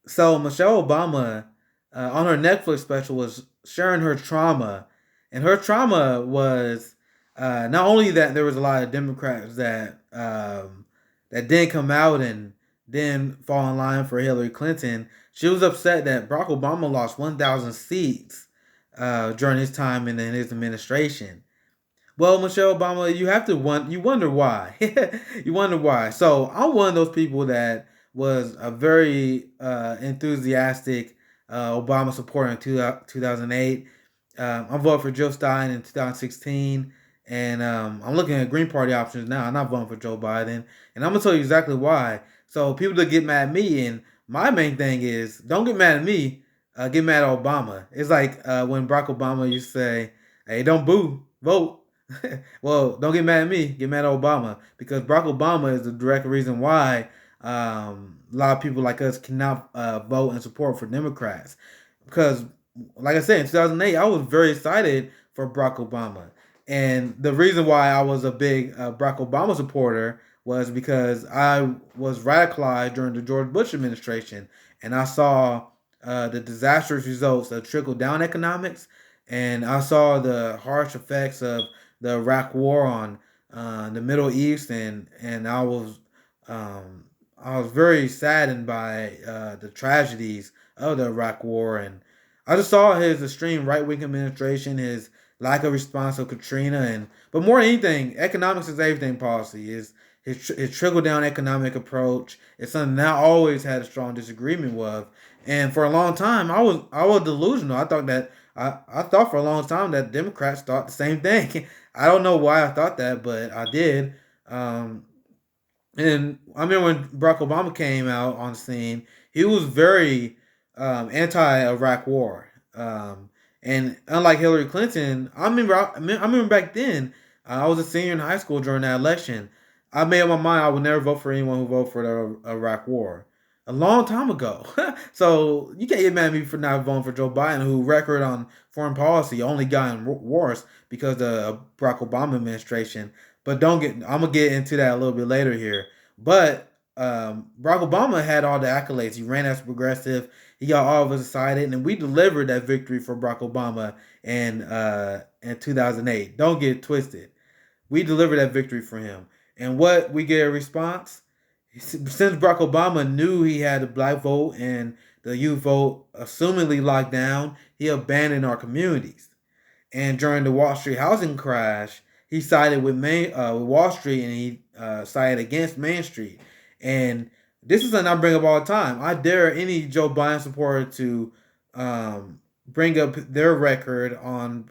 So Michelle Obama, on her Netflix special, was sharing her trauma, and her trauma was not only that there was a lot of Democrats that didn't come out and didn't fall in line for Hillary Clinton. She was upset that Barack Obama lost 1,000 seats during his time in his administration. Well, Michelle Obama, you wonder why. You wonder why. So I'm one of those people that was a very enthusiastic Obama supporter in 2008. I voted for Joe Stein in 2016, and I'm looking at Green Party options now. I'm not voting for Joe Biden, and I'm gonna tell you exactly why. So people that get mad at me, and my main thing is don't get mad at me. Get mad at Obama. It's like when Barack Obama used to say, "Hey, don't boo, vote." Well, don't get mad at me. Get mad at Obama because Barack Obama is the direct reason why a lot of people like us cannot vote and support for Democrats. Because, like I said, in 2008, I was very excited for Barack Obama, and the reason why I was a big Barack Obama supporter was because I was radicalized during the George Bush administration, and I saw the disastrous results of trickle down economics, and I saw the harsh effects of the Iraq War on the Middle East, and I was very saddened by the tragedies of the Iraq War, and I just saw his extreme right wing administration, his lack of response to Katrina, and but more than anything, economics is everything policy is his trickle down economic approach. It's something that I always had a strong disagreement with, and for a long time I was delusional. I thought for a long time that Democrats thought the same thing. I don't know why I thought that, but I did. Um, and I remember when Barack Obama came out on the scene, he was very anti-Iraq War. And unlike Hillary Clinton, I remember back then, I was a senior in high school during that election. I made up my mind I would never vote for anyone who voted for the Iraq War. A long time ago. So you can't get mad at me for not voting for Joe Biden, who record on foreign policy only got in worse because of the Barack Obama administration. But don't get. I'm gonna get into that a little bit later here. But Barack Obama had all the accolades. He ran as progressive. He got all of us excited, and we delivered that victory for Barack Obama in 2008. Don't get it twisted. We delivered that victory for him, and what we get a response since Barack Obama knew he had the black vote and the youth vote assumingly locked down, he abandoned our communities. And during the Wall Street housing crash, he sided with Wall Street, and he sided against Main Street. And this is something I bring up all the time. I dare any Joe Biden supporter to bring up their record on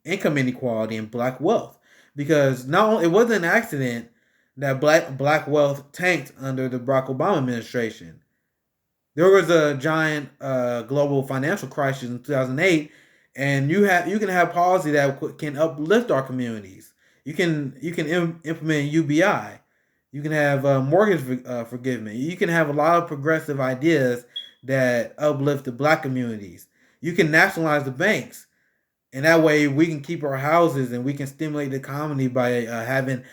income inequality and black wealth, because not only it wasn't an accident that black wealth tanked under the Barack Obama administration. There was a giant global financial crisis in 2008, and you can have policy that can uplift our communities. You can implement UBI. You can have mortgage forgiveness. You can have a lot of progressive ideas that uplift the black communities. You can nationalize the banks, and that way we can keep our houses and we can stimulate the economy by having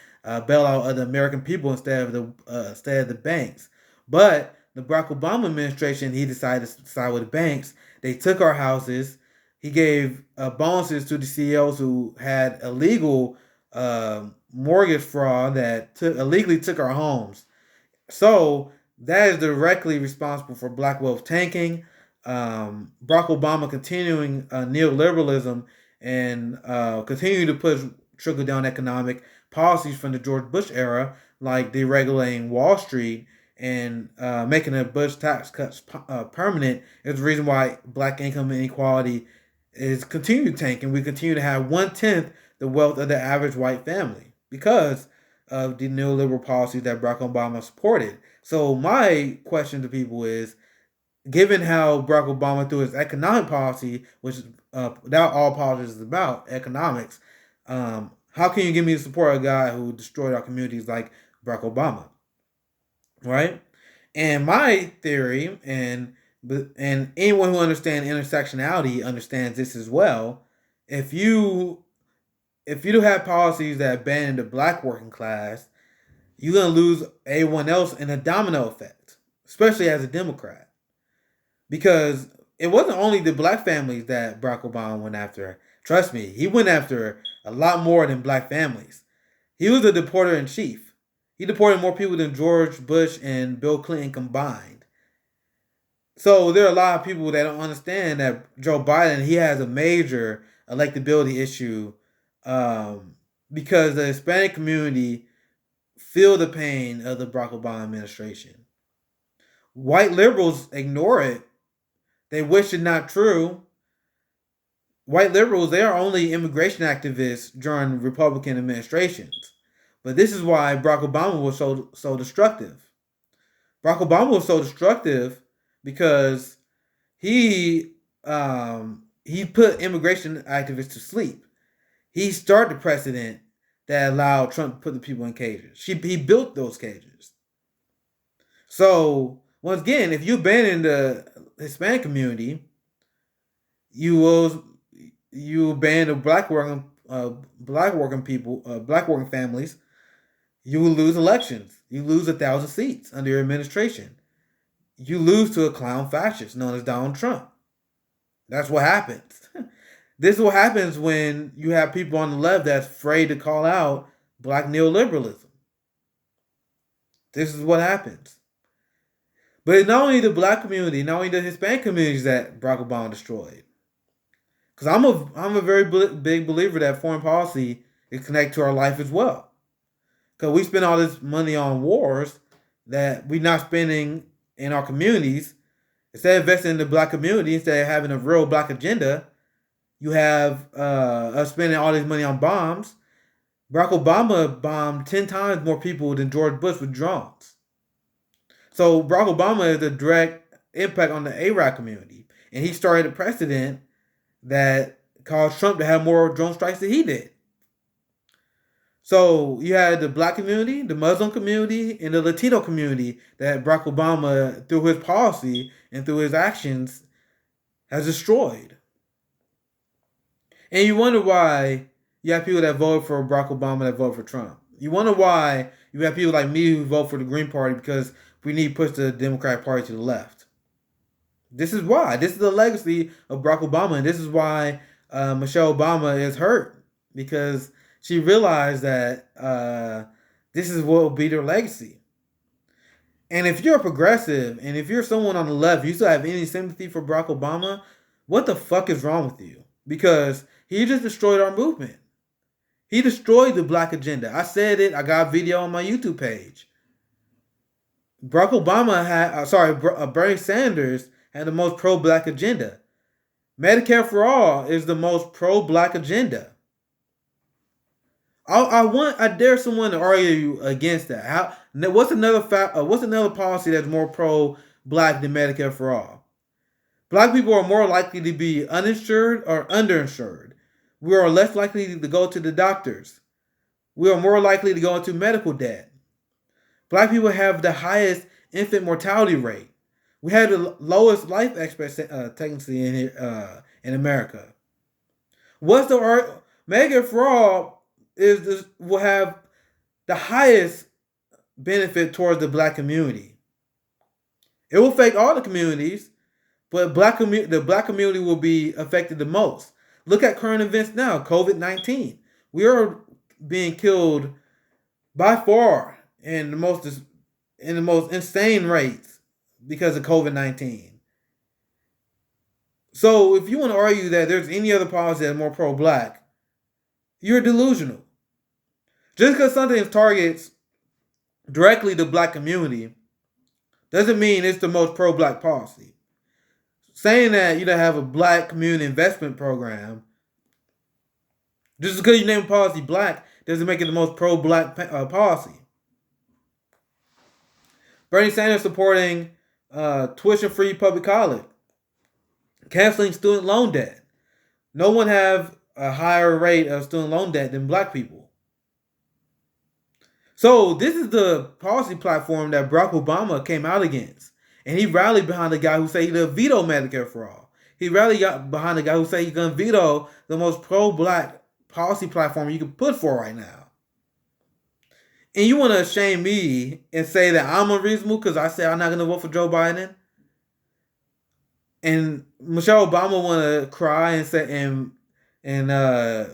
bail out of the American people instead of the banks. But the Barack Obama administration, he decided to side with the banks. They took our houses. He gave bonuses to the CEOs who had illegal mortgage fraud that illegally took our homes. So that is directly responsible for black wealth tanking. Barack Obama continuing neoliberalism and continuing to push trickle down economic policies from the George Bush era, like deregulating Wall Street and making the Bush tax cuts permanent, is the reason why black income inequality is continue to tank, and we continue to have 1/10 the wealth of the average white family because of the neoliberal policies that Barack Obama supported. So my question to people is, given how Barack Obama through his economic policy, which that all politics is about, economics, how can you give me the support of a guy who destroyed our communities like Barack Obama, right? And my theory, and anyone who understands intersectionality understands this as well. If you if you do have policies that abandon the black working class, you're gonna lose everyone else in a domino effect, especially as a Democrat. because it wasn't only the black families that Barack Obama went after. Trust me, he went after a lot more than black families. He was a deporter in chief. He deported more people than George Bush and Bill Clinton combined. So there are a lot of people that don't understand that Joe Biden, he has a major electability issue, um, because the Hispanic community feel the pain of the Barack Obama administration. White liberals ignore it. They wish it not true. White liberals, they are only immigration activists during Republican administrations. But this is why Barack Obama was so destructive. Barack Obama was so destructive because he put immigration activists to sleep. He started the precedent that allowed Trump to put the people in cages. He built those cages. So once again, if you abandon the Hispanic community, you will abandon black working people, black working families. You will lose elections. You lose 1,000 seats under your administration. You lose to a clown fascist known as Donald Trump. That's what happens. This is what happens when you have people on the left that's afraid to call out black neoliberalism. This is what happens. But it's not only the black community, not only the Hispanic communities that Barack Obama destroyed. Because I'm a very big believer that foreign policy is connected to our life as well. Because we spend all this money on wars that we're not spending in our communities. Instead of investing in the black community, instead of having a real black agenda, you have us spending all this money on bombs. Barack Obama bombed 10 times more people than George Bush with drones. So Barack Obama is a direct impact on the Arab community. And he started a precedent that caused Trump to have more drone strikes than he did. So you had the black community, the Muslim community, and the Latino community that Barack Obama, through his policy and through his actions, has destroyed. And you wonder why you have people that vote for Barack Obama that vote for Trump. You wonder why you have people like me who vote for the Green Party because we need to push the Democratic Party to the left. This is why. This is the legacy of Barack Obama, and this is why Michelle Obama is hurt, because she realized that this is what will be their legacy. And if you're a progressive, and if you're someone on the left, you still have any sympathy for Barack Obama, what the fuck is wrong with you? Because he just destroyed our movement. He destroyed the black agenda. I said it. I got a video on my YouTube page. Barack Obama had, Bernie Sanders had the most pro-black agenda. Medicare for all is the most pro-black agenda. I dare someone to argue against that. What's another policy that's more pro-black than Medicare for all? Black people are more likely to be uninsured or underinsured. We are less likely to go to the doctors. We are more likely to go into medical debt. Black people have the highest infant mortality rate. We have the lowest life expectancy in America. What's the Medicare for all will have the highest benefit towards the black community. It will affect all the communities, but the black community will be affected the most. Look at current events now, COVID-19. We are being killed by far in the most insane rates because of COVID-19. So if you want to argue that there's any other policy that's more pro-black, you're delusional. Just because something targets directly the black community doesn't mean it's the most pro-black policy. Saying that you don't have a black community investment program, just because you name a policy black, doesn't make it the most pro-black policy. Bernie Sanders supporting tuition-free public college, canceling student loan debt. No one have a higher rate of student loan debt than black people. So this is the policy platform that Barack Obama came out against. And he rallied behind the guy who said he'd veto Medicare for all. He rallied behind the guy who said he's going to veto the most pro-black policy platform you can put for right now. And you want to shame me and say that I'm unreasonable because I said I'm not going to vote for Joe Biden? And Michelle Obama want to cry and say and uh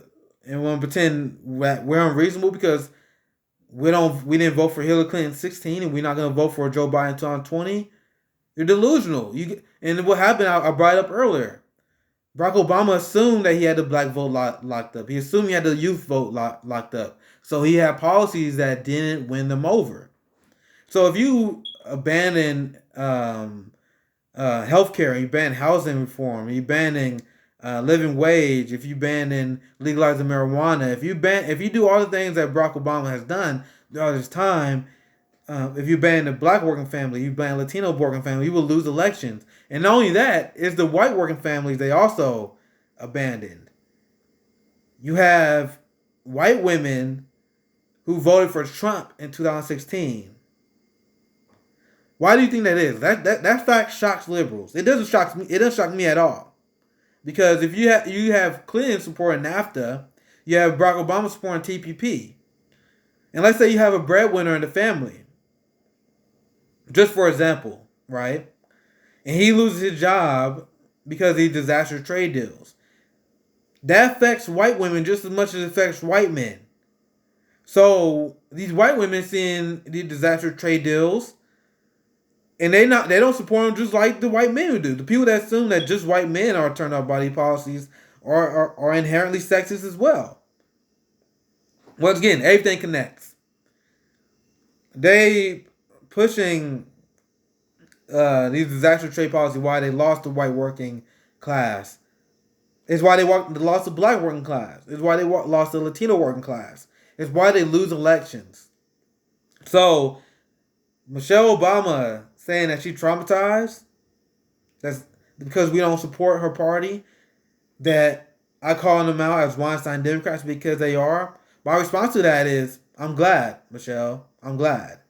and want to pretend that we're unreasonable because we didn't vote for Hillary Clinton in 16 and we're not going to vote for Joe Biden in 2020. You're delusional. And what happened? I brought it up earlier. Barack Obama assumed that he had the black vote locked up. He assumed he had the youth vote locked up. So he had policies that didn't win them over. So if you abandon healthcare, you ban housing reform, you banning living wage, if you ban legalizing marijuana, if you do all the things that Barack Obama has done throughout his time, if you ban the black working family, you ban Latino working family, you will lose elections. And not only that, it's the white working families they also abandoned. You have white women who voted for Trump in 2016. Why do you think that is? That fact shocks liberals. It doesn't shock me. It doesn't shock me at all. Because if you have Clinton supporting NAFTA, you have Barack Obama supporting TPP, and let's say you have a breadwinner in the family, just for example, right? And he loses his job because of these disastrous trade deals. That affects white women just as much as it affects white men. So these white women seeing these disastrous trade deals, and they don't support them just like the white men who do. The people that assume that just white men are turned off by these policies are inherently sexist as well. Once again, everything connects. They pushing these disaster trade policies why they lost the white working class. It's why they lost the black working class. It's why they lost the Latino working class. It's why they lose elections. So Michelle Obama saying that she traumatized, that's because we don't support her party, that I call them out as Weinstein Democrats because they are. My response to that is, I'm glad, Michelle. I'm glad.